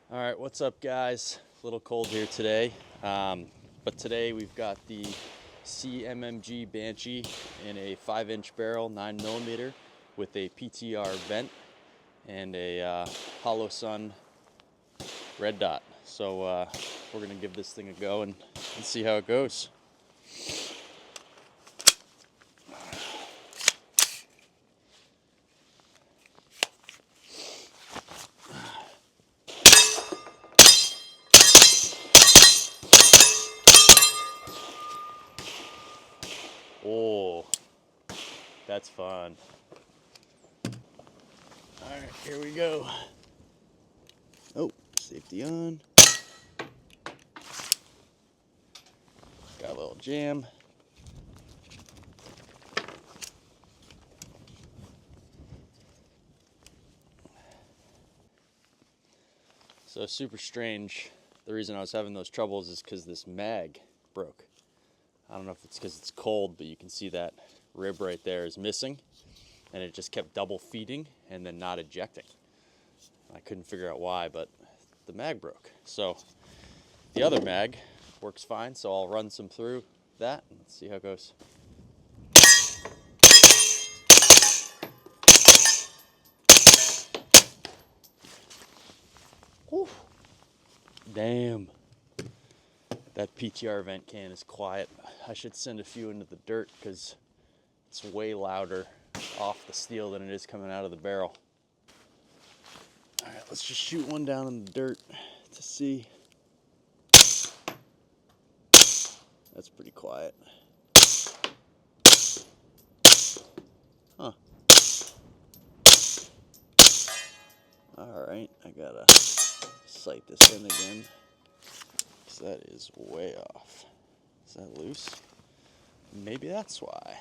All right, what's up, guys? A little cold here today, but today we've got the CMMG Banshee in a 5-inch barrel, 9mm, with a PTR vent and a Hollow Sun red dot. So we're gonna give this thing a go and see how it goes. Oh, that's fun. All right, here we go. Oh, safety on. Got a little jam. So super strange. The reason I was having those troubles is because this mag broke. I don't know if it's because it's cold, but you can see that rib right there is missing, and it just kept double feeding and then not ejecting. I couldn't figure out why, but the mag broke. So the other mag works fine, so I'll run some through that and see how it goes. Whew. Damn. That PTR vent can is quiet. I should send a few into the dirt because it's way louder off the steel than it is coming out of the barrel. All right, let's just shoot one down in the dirt to see. That's pretty quiet. Huh. All right, I gotta sight this in again because that is way off. Is that loose? Maybe that's why.